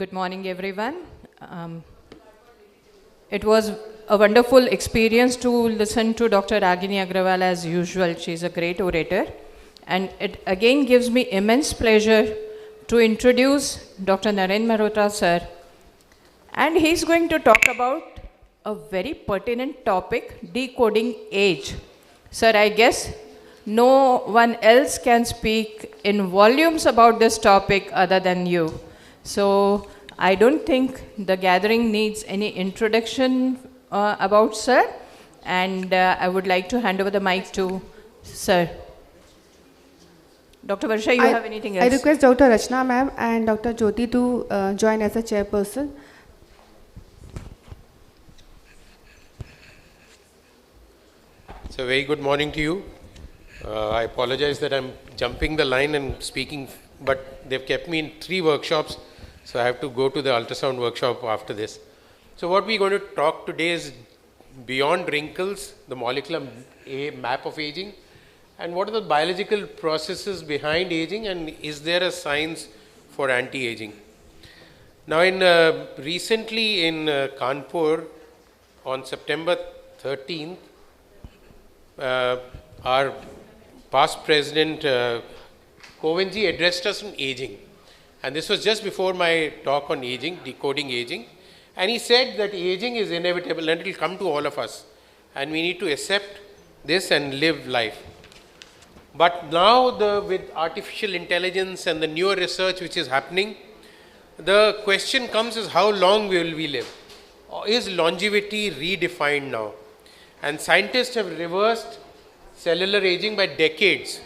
Good morning, everyone. It was a wonderful experience to listen to Dr. Ragini Agrawal as usual. She's a great orator. And it again gives me immense pleasure to introduce Dr. Narendra Malhotra, sir. And he's going to talk about a very pertinent topic, decoding age. Sir, I guess no one else can speak in volumes about this topic other than you. So I don't think the gathering needs any introduction about sir. And I would like to hand over the mic to sir. Dr. Varsha, you have anything else? I request Dr. Rachna ma'am and Dr. Jyoti to join as a chairperson. So very good morning to you. I apologize that I'm jumping the line and speaking, but they've kept me in 3 workshops, so I have to go to the ultrasound workshop after this. So what we're going to talk today is beyond wrinkles, the molecular map of aging, and what are the biological processes behind aging, and is there a science for anti-aging? Now, recently in Kanpur, on September 13th, our past president Kovenji addressed us on aging, and this was just before my talk on aging, decoding aging, and he said that aging is inevitable and it will come to all of us, and we need to accept this and live life. But now with artificial intelligence and the newer research which is happening, the question comes is how long will we live? Is longevity redefined now? And scientists have reversed cellular aging by decades.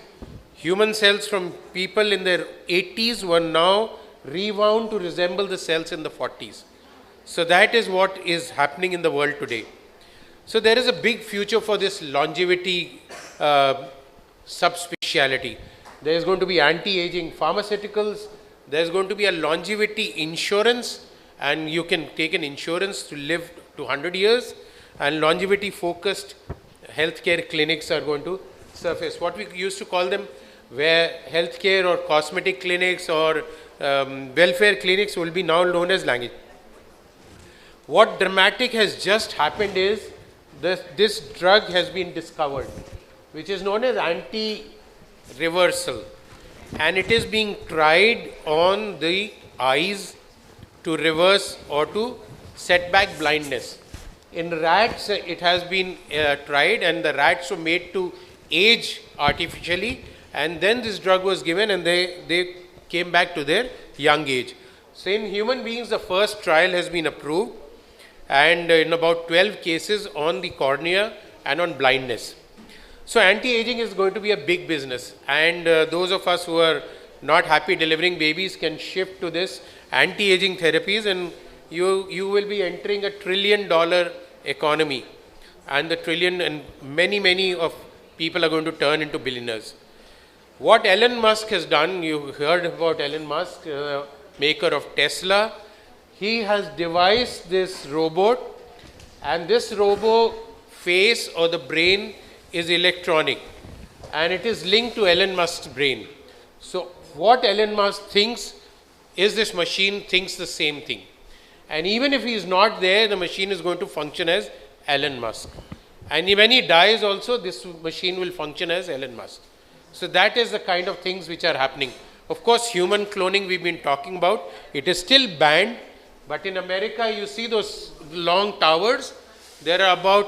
Human cells from people in their 80s were now rewound to resemble the cells in the 40s. So that is what is happening in the world today. So there is a big future for this longevity subspeciality. There is going to be anti-aging pharmaceuticals. There is going to be a longevity insurance, and you can take an insurance to live to 100 years. And longevity focused healthcare clinics are going to surface. What we used to call them, where healthcare or cosmetic clinics or welfare clinics will be now known as language. What dramatic has just happened is this drug has been discovered, which is known as anti-reversal, and it is being tried on the eyes to reverse or to set back blindness. In rats, it has been tried, and the rats were made to age artificially, and then this drug was given and they came back to their young age. So in human beings, the first trial has been approved, and in about 12 cases on the cornea and on blindness. So anti-aging is going to be a big business, and those of us who are not happy delivering babies can shift to this anti-aging therapies, and you will be entering $1 trillion economy, and the trillion and many of people are going to turn into billionaires. What Elon Musk has done, you heard about Elon Musk, maker of Tesla. He has devised this robot, and this robot face or the brain is electronic, and it is linked to Elon Musk's brain. So what Elon Musk thinks is this machine thinks the same thing. And even if he is not there, the machine is going to function as Elon Musk. And when he dies also, this machine will function as Elon Musk. So that is the kind of things which are happening. Of course, human cloning we've been talking about, it is still banned. But in America, you see those long towers, there are about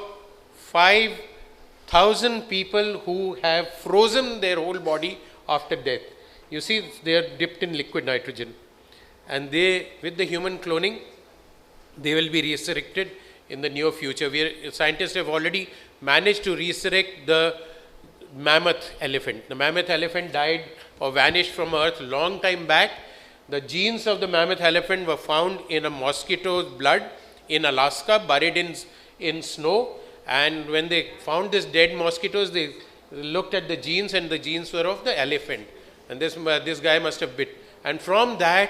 5,000 people who have frozen their whole body after death. You see, they are dipped in liquid nitrogen. And with the human cloning, they will be resurrected in the near future. Scientists have already managed to resurrect the mammoth elephant. The mammoth elephant died or vanished from Earth long time back. The genes of the mammoth elephant were found in a mosquito's blood in Alaska, buried in snow. And when they found this dead mosquitoes, they looked at the genes, and the genes were of the elephant. And this guy must have bit. And from that,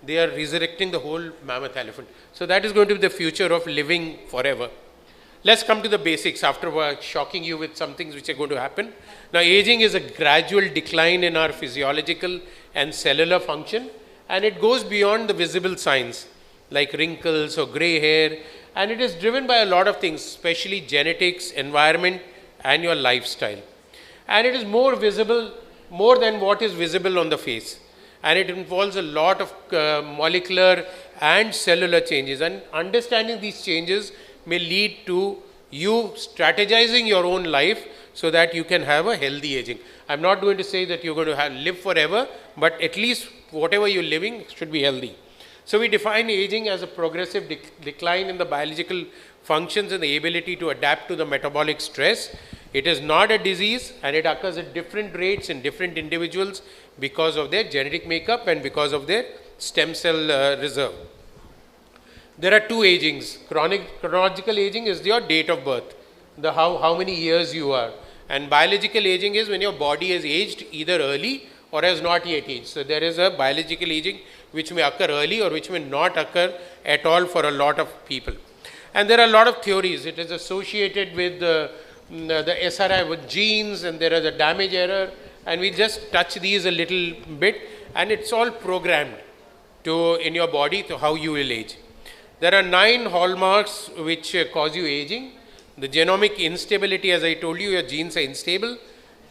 they are resurrecting the whole mammoth elephant. So that is going to be the future of living forever. Let's come to the basics after shocking you with some things which are going to happen. Now, aging is a gradual decline in our physiological and cellular function, and it goes beyond the visible signs like wrinkles or gray hair, and it is driven by a lot of things, especially genetics, environment, and your lifestyle. And it is more visible, more than what is visible on the face, and it involves a lot of molecular and cellular changes, and understanding these changes may lead to you strategizing your own life so that you can have a healthy aging. I'm not going to say that you're going to live forever, but at least whatever you're living should be healthy. So we define aging as a progressive decline in the biological functions and the ability to adapt to the metabolic stress. It is not a disease, and it occurs at different rates in different individuals because of their genetic makeup and because of their stem cell reserve. There are two agings. Chronological aging is your date of birth, the how many years you are. And biological aging is when your body is aged either early or has not yet aged. So there is a biological aging which may occur early or which may not occur at all for a lot of people. And there are a lot of theories. It is associated with the SRI with genes, and there is a damage error, and we just touch these a little bit, and it's all programmed in your body to how you will age. There are 9 hallmarks which cause you aging. The genomic instability, as I told you, your genes are unstable.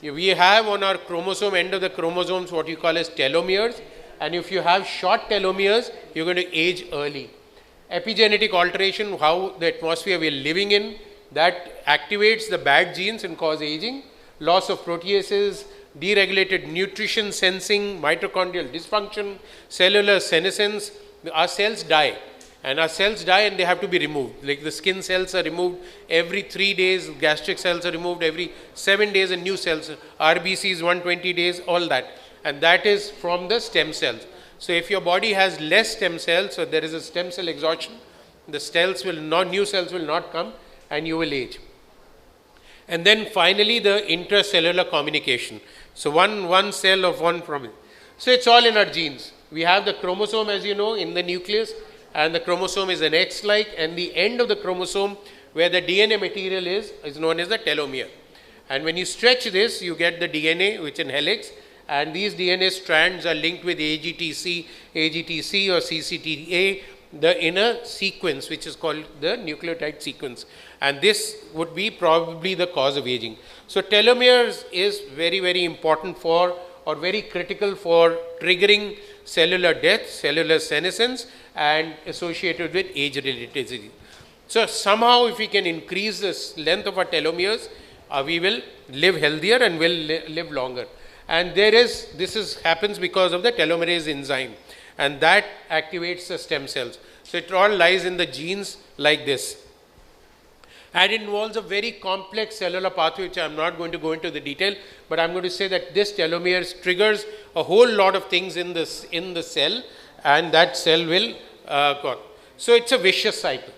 We have on our chromosome, end of the chromosomes, what you call as telomeres, and if you have short telomeres, you're going to age early. Epigenetic alteration, how the atmosphere we are living in, that activates the bad genes and cause aging. Loss of proteases, deregulated nutrition sensing, mitochondrial dysfunction, cellular senescence. Our cells die. And our cells die and they have to be removed. Like the skin cells are removed every 3 days, gastric cells are removed every 7 days, and new cells, RBCs 120 days, all that. And that is from the stem cells. So if your body has less stem cells, so there is a stem cell exhaustion, the cells will not, new cells will not come, and you will age. And then finally the intracellular communication. So one cell of one from it. So it's all in our genes. We have the chromosome, as you know, in the nucleus, and the chromosome is an X-like, and the end of the chromosome where the DNA material is known as the telomere. And when you stretch this, you get the DNA, which is in helix, and these DNA strands are linked with AGTC or CCTA, in a sequence which is called the nucleotide sequence, and this would be probably the cause of aging. So telomeres is very, very important for, or very critical for, triggering cellular death, cellular senescence, and associated with age-related disease. So somehow if we can increase the length of our telomeres, we will live healthier and will live longer. And this happens because of the telomerase enzyme, and that activates the stem cells. So it all lies in the genes like this. And it involves a very complex cellular pathway, which I am not going to go into the detail, but I am going to say that this telomere triggers a whole lot of things in the cell, and that cell will go. So it's a vicious cycle.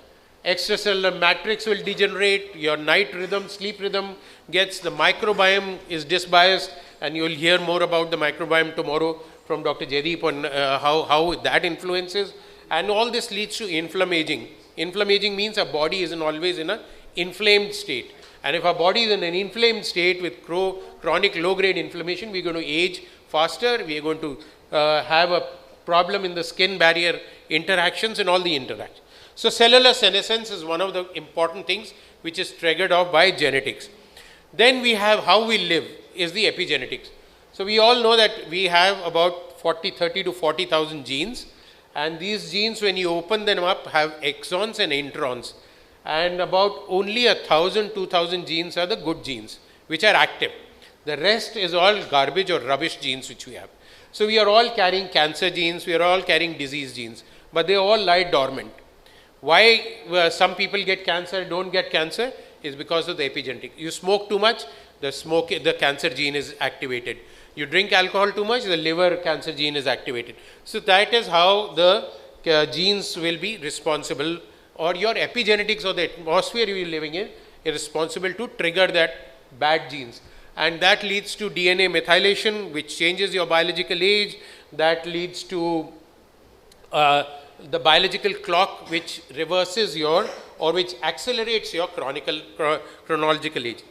Extracellular matrix will degenerate, your night rhythm, sleep rhythm gets, the microbiome is dysbiased, and you will hear more about the microbiome tomorrow from Dr. Jaideep on how that influences, and all this leads to inflammaging. Inflammaging means our body is always in an inflamed state, and if our body is in an inflamed state with chronic low-grade inflammation, we are going to age faster, we are going to have a problem in the skin barrier interactions and all the interactions. So cellular senescence is one of the important things which is triggered off by genetics. Then we have how we live is the epigenetics. So we all know that we have about 30 to 40,000 genes, and these genes, when you open them up, have exons and introns, and about only 1,000, 2,000 genes are the good genes which are active. The rest is all garbage or rubbish genes which we have. So we are all carrying cancer genes, we are all carrying disease genes, but they all lie dormant. Why some people get cancer, don't get cancer, is because of the epigenetic. You smoke too much, the cancer gene is activated. You drink alcohol too much, the liver cancer gene is activated. So that is how the genes will be responsible, or your epigenetics or the atmosphere you are living in is responsible to trigger that bad genes. And that leads to DNA methylation, which changes your biological age. That leads to the biological clock, which reverses which accelerates your chronological age.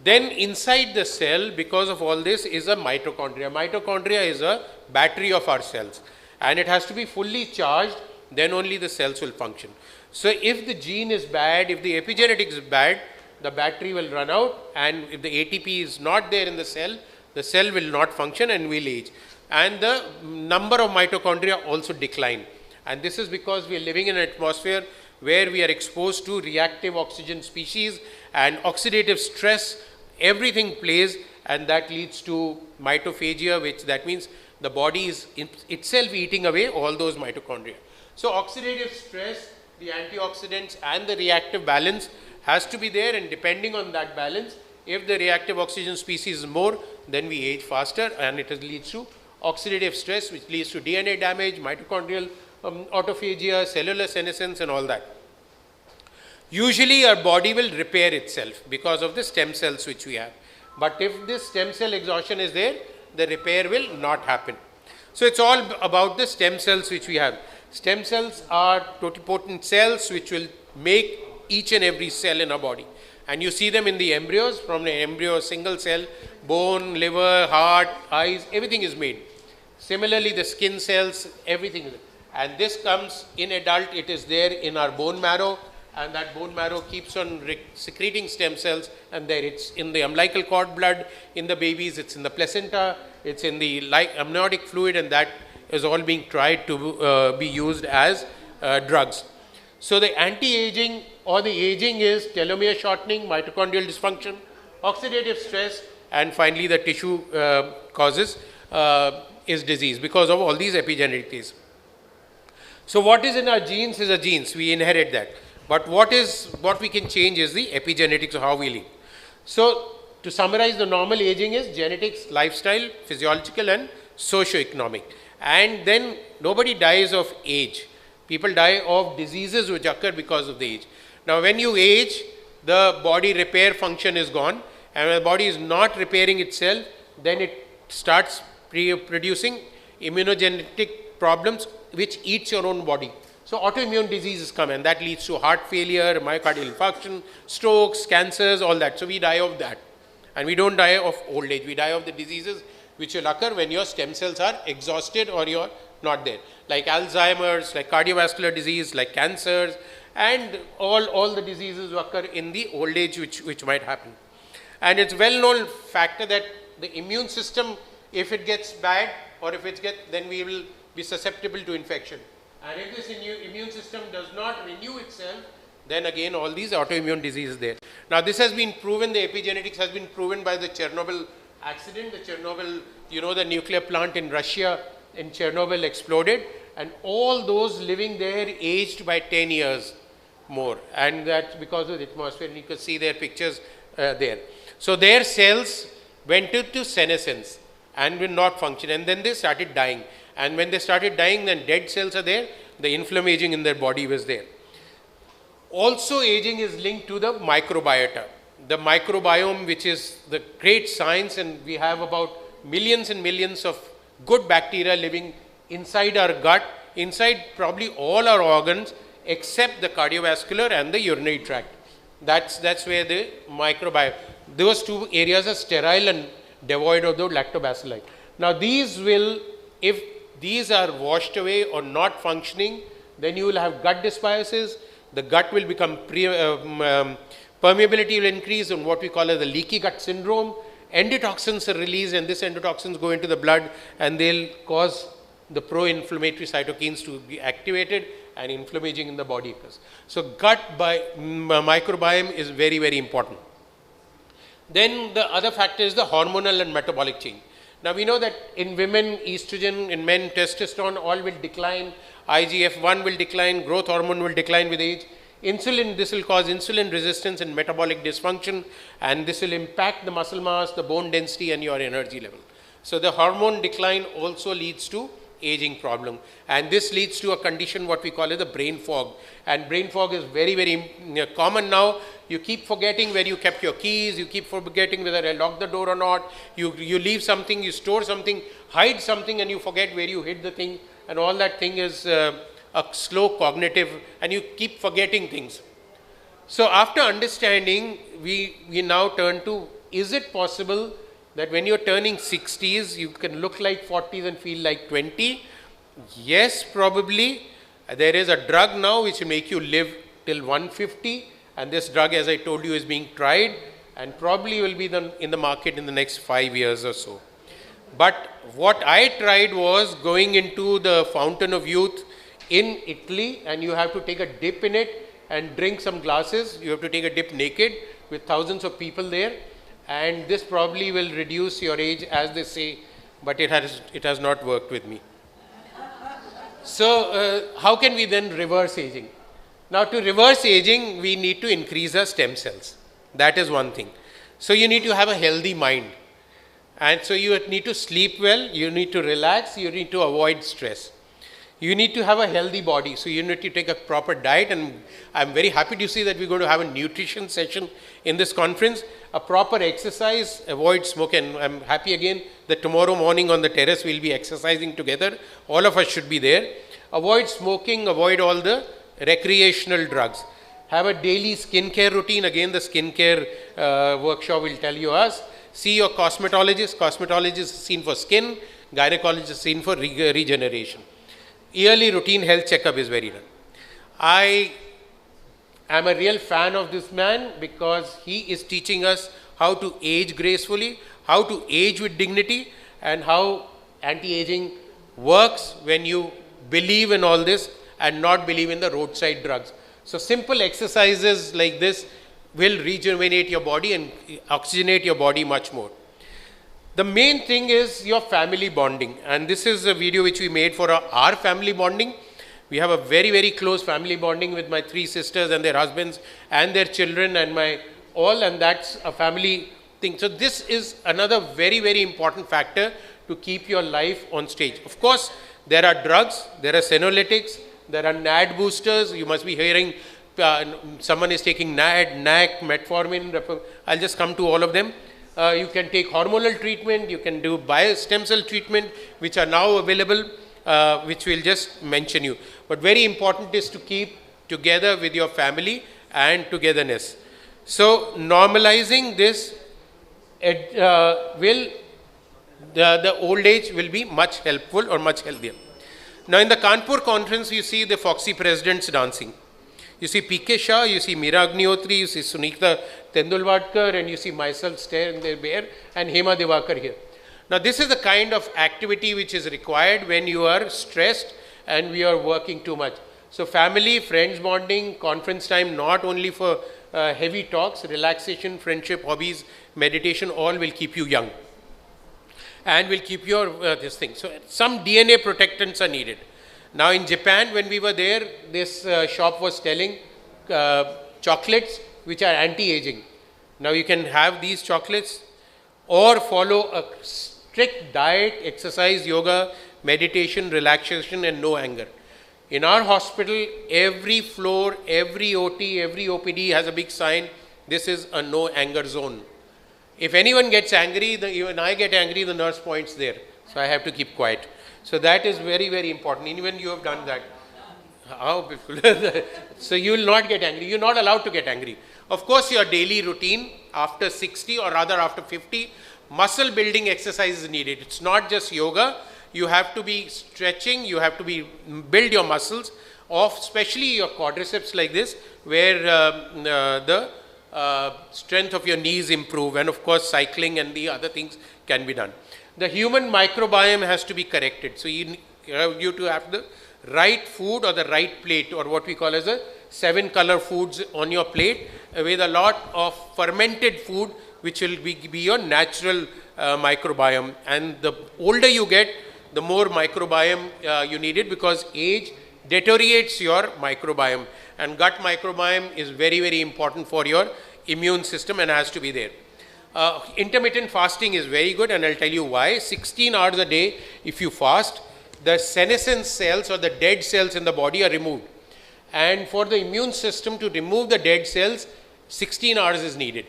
Then inside the cell, because of all this, is a mitochondria. Mitochondria is a battery of our cells. and it has to be fully charged, then only the cells will function. So if the gene is bad, if the epigenetics is bad, the battery will run out, and if the ATP is not there in the cell will not function and will age. And the number of mitochondria also decline. And this is because we are living in an atmosphere where we are exposed to reactive oxygen species and oxidative stress, everything plays, and that leads to mitophagia, which that means the body is itself eating away all those mitochondria. So oxidative stress, the antioxidants and the reactive balance has to be there, and depending on that balance, if the reactive oxygen species is more, then we age faster, and it leads to oxidative stress, which leads to DNA damage, mitochondrial autophagia, cellular senescence and all that. Usually our body will repair itself because of the stem cells which we have. But if this stem cell exhaustion is there, the repair will not happen. So it's all about the stem cells which we have. Stem cells are totipotent cells which will make each and every cell in our body. And you see them in the embryos. From the embryo, single cell, bone, liver, heart, eyes, everything is made. Similarly, the skin cells, everything is there. And this comes in adult, it is there in our bone marrow, and that bone marrow keeps on secreting stem cells, and there it's in the umbilical cord blood, in the babies, it's in the placenta, it's in the amniotic fluid, and that is all being tried to be used as drugs. So the anti-aging or the aging is telomere shortening, mitochondrial dysfunction, oxidative stress, and finally the tissue causes is disease because of all these epigenetics. So what is in our genes is our genes, we inherit that. But what we can change is the epigenetics of how we live. So to summarize, the normal aging is genetics, lifestyle, physiological and socio-economic. And then nobody dies of age. People die of diseases which occur because of the age. Now when you age, the body repair function is gone, and when the body is not repairing itself, then it starts producing immunogenic problems which eats your own body. So autoimmune diseases come, and that leads to heart failure, myocardial infarction, strokes, cancers, all that. So we die of that. And we don't die of old age. We die of the diseases which will occur when your stem cells are exhausted or you're not there. Like Alzheimer's, like cardiovascular disease, like cancers, and all the diseases occur in the old age which might happen. And it's well known factor that the immune system, if it gets bad or if it gets, then we will be susceptible to infection. And if this immune system does not renew itself, then again all these autoimmune diseases there. Now this has been proven, the epigenetics has been proven by the Chernobyl accident. The Chernobyl, the nuclear plant in Russia in Chernobyl exploded, and all those living there aged by 10 years more, and that's because of the atmosphere, and you can see their pictures there. So their cells went into senescence and will not function, and then they started dying. And when they started dying, then dead cells are there, the inflammation in their body was there. Also aging is linked to the microbiota. The microbiome, which is the great science, and we have about millions and millions of good bacteria living inside our gut, inside probably all our organs except the cardiovascular and the urinary tract. That's where the microbiome, those two areas are sterile and devoid of the lactobacilli. Now these will, if these are washed away or not functioning, then you will have gut dysbiosis. The gut will become permeability will increase, and what we call as the leaky gut syndrome. Endotoxins are released, and these endotoxins go into the blood, and they'll cause the pro-inflammatory cytokines to be activated, and inflammation in the body occurs. So gut microbiome is very, very important. Then the other factor is the hormonal and metabolic change. Now we know that in women, estrogen, in men, testosterone, all will decline, IGF-1 will decline, growth hormone will decline with age. Insulin, this will cause insulin resistance and metabolic dysfunction, and this will impact the muscle mass, the bone density and your energy level. So the hormone decline also leads to aging problem, and this leads to a condition what we call as the brain fog. And brain fog is very, very common now. You keep forgetting where you kept your keys, you keep forgetting whether I locked the door or not, you leave something, you store something, hide something, and you forget where you hid the thing, and all that thing is a slow cognitive, and you keep forgetting things. So after understanding, we now turn to, is it possible that when you're turning 60s, you can look like 40s and feel like 20, Yes, probably. There is a drug now which will make you live till 150, and this drug, as I told you, is being tried and probably will be in the market in the next 5 years or so. But what I tried was going into the fountain of youth in Italy, and you have to take a dip in it and drink some glasses. You have to take a dip naked with thousands of people there, and this probably will reduce your age, as they say, but it has not worked with me. So how can we then reverse aging? Now, to reverse aging, we need to increase our stem cells. That is one thing. So you need to have a healthy mind. And so you need to sleep well, you need to relax, you need to avoid stress. You need to have a healthy body. So you need to take a proper diet, and I'm very happy to see that we're going to have a nutrition session in this conference. A proper exercise, avoid smoke, and I'm happy again that tomorrow morning on the terrace we'll be exercising together. All of us should be there. Avoid smoking, avoid all the recreational drugs. Have a daily skincare routine. Again, the skincare workshop will tell you us. See your cosmetologist. Cosmetologist is seen for skin, gynecologist is seen for regeneration. Yearly routine health checkup is very done. I am a real fan of this man because he is teaching us how to age gracefully, how to age with dignity, and how anti-aging works when you believe in all this and not believe in the roadside drugs. So simple exercises like this will rejuvenate your body and oxygenate your body much more. The main thing is your family bonding, and this is a video which we made for our family bonding. We have a very, very close family bonding with my 3 sisters and their husbands and their children and and that's a family thing. So this is another very, very important factor to keep your life on stage. Of course, there are drugs, there are senolytics, there are NAD boosters. You must be hearing someone is taking NAD, NAC, metformin. I'll just come to all of them. You can take hormonal treatment, you can do stem cell treatment, which are now available, which we'll just mention you. But very important is to keep together with your family and togetherness. So normalizing this the old age will be much helpful or much healthier. Now in the Kanpur conference, you see the Foxy presidents dancing. You see P.K. Shah, you see Meera Agnihotri, you see Sunita Tendulkar, and you see myself staring there, and Hema Devakar here. Now this is the kind of activity which is required when you are stressed and we are working too much. So family, friends bonding, conference time, not only for heavy talks, relaxation, friendship, hobbies, meditation, all will keep you young and will keep your this thing. So some DNA protectants are needed. Now in Japan, when we were there, this shop was selling chocolates which are anti-aging. Now you can have these chocolates or follow a strict diet, exercise, yoga, meditation, relaxation, and no anger. In our hospital, every floor, every OT, every OPD has a big sign, this is a no anger zone. If anyone gets angry, even I get angry, the nurse points there. So I have to keep quiet. So that is very, very important. Even you have done that. How beautiful. So you will not get angry. You are not allowed to get angry. Of course, your daily routine after 60 or rather after 50, muscle building exercise is needed. It's not just yoga. You have to be stretching. You have to build your muscles of especially your quadriceps like this, where the strength of your knees improve, and of course cycling and the other things can be done. The human microbiome has to be corrected. So you have to have the right food or the right plate, or what we call as a 7 color foods on your plate with a lot of fermented food, which will be your natural microbiome. And the older you get, the more microbiome you need it, because age deteriorates your microbiome, and gut microbiome is very, very important for your immune system and has to be there. Intermittent fasting is very good, and I'll tell you why. 16 hours a day, if you fast, the senescent cells or the dead cells in the body are removed. And for the immune system to remove the dead cells, 16 hours is needed.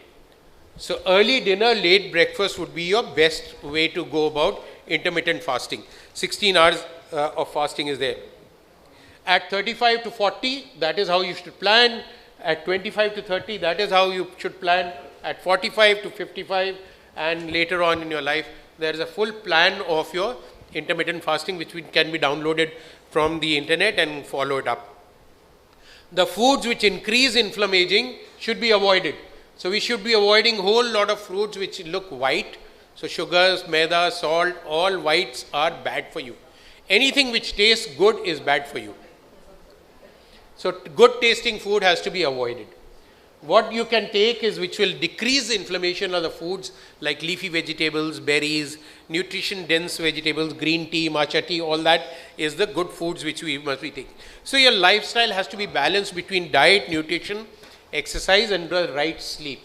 So early dinner, late breakfast would be your best way to go about intermittent fasting. 16 hours of fasting is there. At 35 to 40, that is how you should plan. At 25 to 30, that is how you should plan. At 45 to 55, and later on in your life, there is a full plan of your intermittent fasting, which can be downloaded from the internet and follow it up. The foods which increase inflammation should be avoided. So we should be avoiding whole lot of fruits which look white. So sugars, maida, salt, all whites are bad for you. Anything which tastes good is bad for you. So good tasting food has to be avoided. What you can take is which will decrease the inflammation of the foods like leafy vegetables, berries, nutrition dense vegetables, green tea, matcha tea, all that is the good foods which we must be taking. So your lifestyle has to be balanced between diet, nutrition, exercise and the right sleep.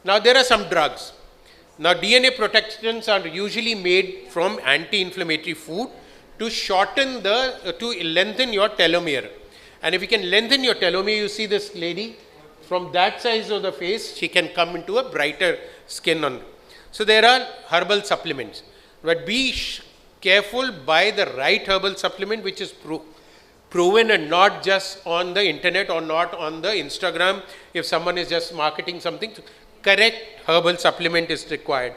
Now there are some drugs. Now DNA protectants are usually made from anti-inflammatory food to shorten to lengthen your telomere. And if you can lengthen your telomere, you see this lady, from that size of the face, she can come into a brighter skin on. So there are herbal supplements, but be careful, buy the right herbal supplement which is proven and not just on the internet or not on the Instagram. If someone is just marketing something, correct herbal supplement is required.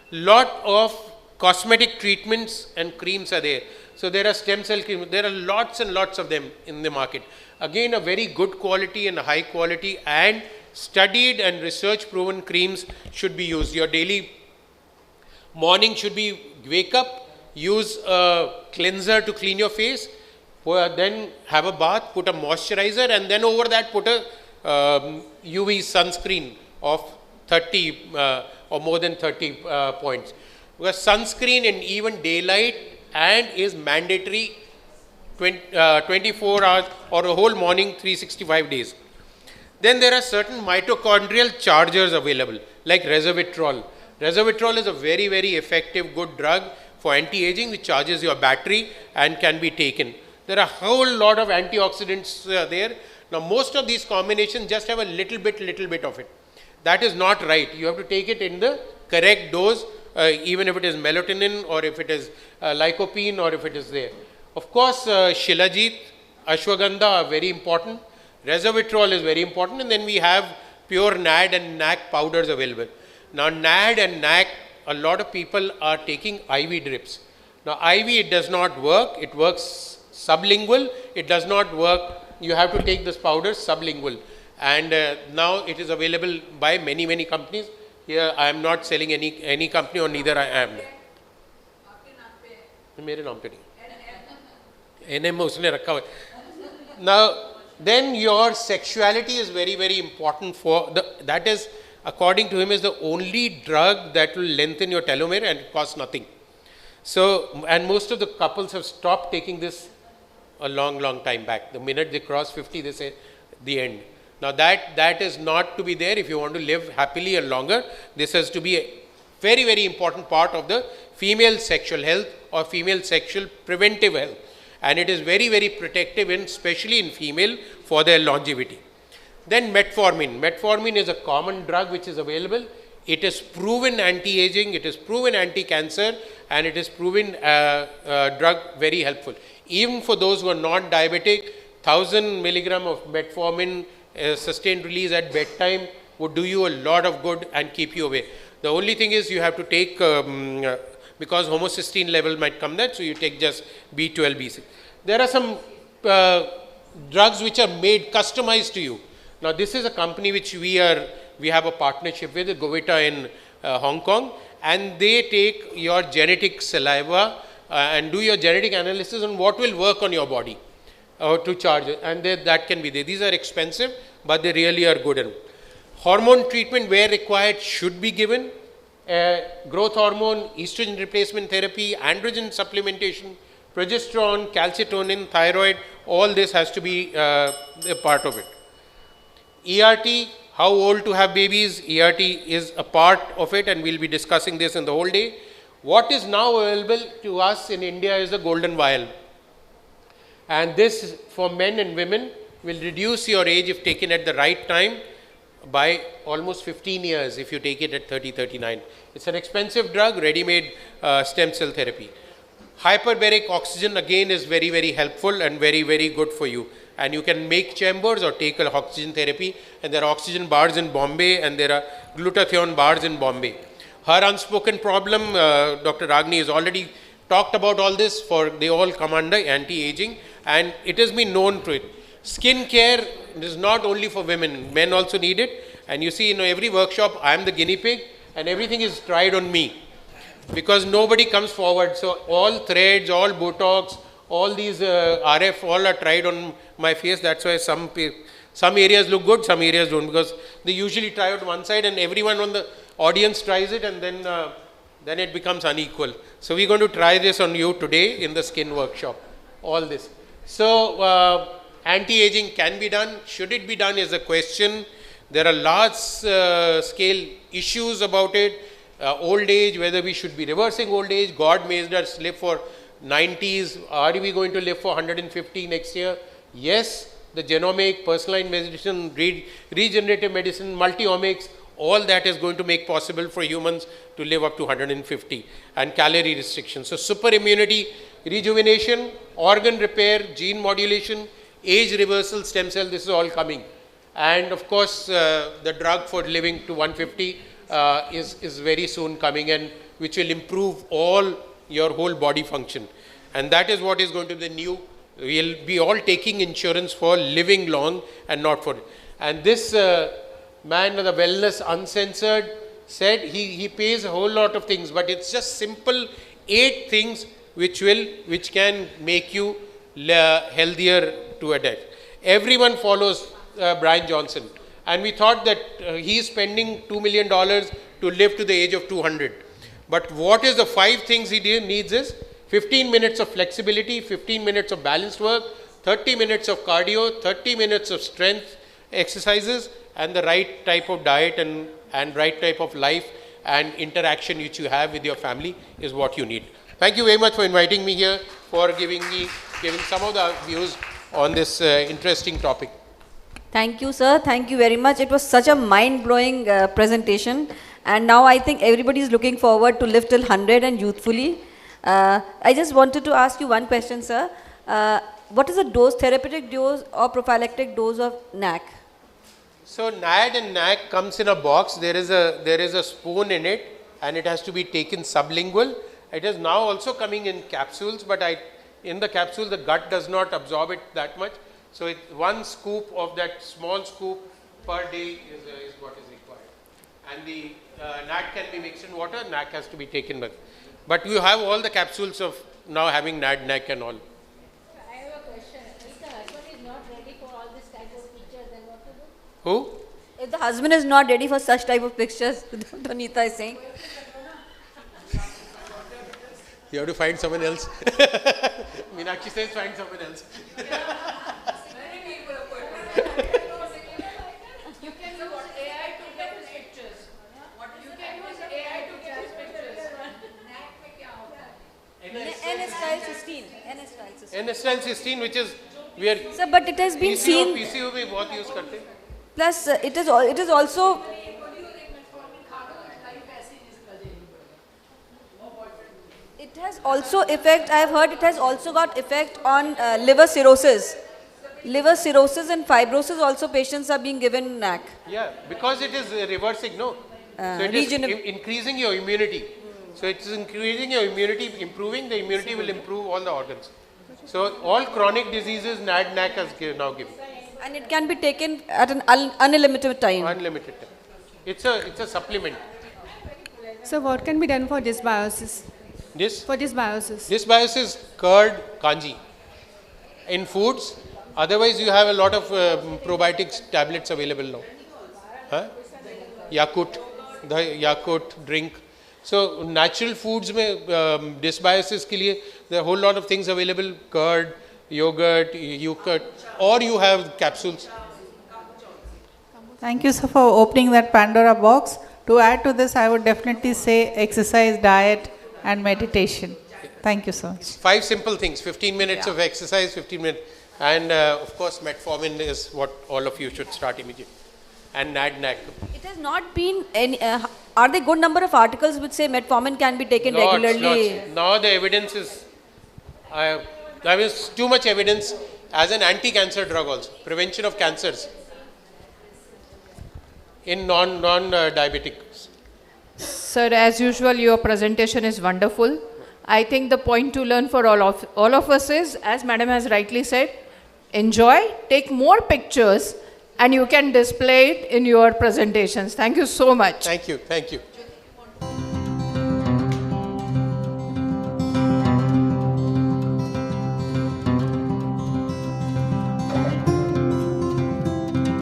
Lot of cosmetic treatments and creams are there. So there are stem cell creams, there are lots and lots of them in the market. Again, a very good quality and high quality and studied and research proven creams should be used. Your daily morning should be wake up, use a cleanser to clean your face, then have a bath, put a moisturizer and then over that put a UV sunscreen of 30 or more than 30 points. Because sunscreen in even daylight and is mandatory 24 hours or a whole morning 365 days. Then there are certain mitochondrial chargers available like resveratrol. Resveratrol is a very, very effective good drug for anti-aging which charges your battery and can be taken. There are a whole lot of antioxidants there. Now most of these combinations just have a little bit of it. That is not right. You have to take it in the correct dose, even if it is melatonin or if it is lycopene or if it is there. Of course, Shilajit, Ashwagandha are very important. Resveratrol is very important, and then we have pure NAD and NAC powders available. Now NAD and NAC, a lot of people are taking IV drips. Now IV, it does not work. It works sublingual. It does not work. You have to take this powder sublingual. And now it is available by many, many companies. Here I am not selling any company or neither I am. मेरे नाम पे नहीं. NM उसने रखा हुआ. Now then your sexuality is very, very important for that is according to him is the only drug that will lengthen your telomere and it costs nothing. So and most of the couples have stopped taking this a long time back. The minute they cross 50 they say the end. Now that is not to be there if you want to live happily and longer. This has to be a very, very important part of the female sexual health or female sexual preventive health. And it is very, very protective, especially in female for their longevity. Then metformin. Metformin is a common drug which is available. It is proven anti-aging, it is proven anti-cancer, and it is proven drug very helpful. Even for those who are not diabetic, 1000 milligram of metformin sustained release at bedtime would do you a lot of good and keep you away. The only thing is you have to take because homocysteine level might come there, so you take just B12, B6. There are some drugs which are made customized to you. Now this is a company which we have a partnership with, Govita in Hong Kong, and they take your genetic saliva and do your genetic analysis on what will work on your body to charge it, and that can be there. These are expensive, but they really are good. Hormone treatment where required should be given. Growth hormone, estrogen replacement therapy, androgen supplementation, progesterone, calcitonin, thyroid, all this has to be a part of it. ERT, how old to have babies, ERT is a part of it and we'll be discussing this in the whole day. What is now available to us in India is the golden vial. And this for men and women will reduce your age if taken at the right time by almost 15 years if you take it at 30, 39. It's an expensive drug, ready-made stem cell therapy. Hyperbaric oxygen again is very, very helpful and very, very good for you. And you can make chambers or take an oxygen therapy, and there are oxygen bars in Bombay and there are glutathione bars in Bombay. Her unspoken problem, Dr. Ragni has already talked about all this, they all come under anti-aging, and it has been known to it. Skin care is not only for women, men also need it. And you see, every workshop, I am the guinea pig, and everything is tried on me, because nobody comes forward. So all threads, all Botox, all these RF, all are tried on my face. That's why some areas look good, some areas don't, because they usually try out one side, and everyone on the audience tries it, and then it becomes unequal. So we're going to try this on you today in the skin workshop, all this. So anti-aging can be done. Should it be done is a question. There are large scale issues about it. Old age, whether we should be reversing old age. God made us live for 90s. Are we going to live for 150 next year? Yes. The genomic, personalized medicine, regenerative medicine, multi-omics, all that is going to make possible for humans to live up to 150, and calorie restrictions. So super immunity, rejuvenation, organ repair, gene modulation, age reversal, stem cell, this is all coming. And of course, the drug for living to 150 is very soon coming, and which will improve your whole body function. And that is what is going to be the new. We'll be all taking insurance for living long and not for it. And this man, the Wellness Uncensored, said he pays a whole lot of things, but it's just simple 8 things which can make you healthier to a death. Everyone follows Brian Johnson, and we thought that he is spending $2 million to live to the age of 200. But what is the 5 things he needs is 15 minutes of flexibility, 15 minutes of balanced work, 30 minutes of cardio, 30 minutes of strength exercises, and the right type of diet and right type of life and interaction which you have with your family is what you need. Thank you very much for inviting me here, for giving some of the views on this interesting topic. Thank you, sir. Thank you very much. It was such a mind-blowing presentation, and now I think everybody is looking forward to live till 100 and youthfully. I just wanted to ask you one question, sir. What is the dose, therapeutic dose or prophylactic dose of NAC? So NAD and NAC comes in a box. There is a spoon in it, and it has to be taken sublingual. It is now also coming in capsules, but in the capsule the gut does not absorb it that much. So 1 scoop of that small scoop per day is what is required. And the NAC can be mixed in water. NAC has to be taken back. But you have all the capsules of now having NAD, NAC and all. I have a question. If the husband is not ready for all this type of pictures, then what to do? Who? If the husband is not ready for such type of pictures, Donita is saying. You have to find someone else. Meenakshi says find someone else. You can use AI to get his pictures. You can use AI to get his pictures. N-acetyl cysteine, which is where Sir, but it has been seen. PCO में बहुत use करते हैं. Plus, it is also. It has also effect. I have heard it has also got effect on liver cirrhosis. Liver cirrhosis and fibrosis also patients are being given NAC. Yeah, because it is reversing, no? So it is increasing your immunity. So it is increasing your immunity, improving the immunity will improve all the organs. So all chronic diseases NAD, NAC has now given. And it can be taken at an unlimited time. Unlimited time. It's a supplement. So what can be done for dysbiosis? For dysbiosis? Dysbiosis, curd, kanji. In foods, otherwise you have a lot of probiotics tablets available now. Huh? Yakult, the Yakult drink. So natural foods में dysbiosis के लिए there are a whole lot of things available, curd, yogurt, or you have capsules. Thank you, sir, for opening that Pandora box. To add to this, I would definitely say exercise, diet and meditation. Thank you so much. 5 simple things, 15 minutes of exercise, 15 minutes. And of course, metformin is what all of you should start immediately. And NAD-NAC. It has not been any, are there good number of articles which say metformin can be taken regularly? Lots. Now the evidence is, there is too much evidence as an anti-cancer drug also, prevention of cancers in non-diabetics. Sir, as usual, your presentation is wonderful. I think the point to learn for all of us is, as Madam has rightly said, enjoy, take more pictures, and you can display it in your presentations. Thank you so much. Thank you. Thank you.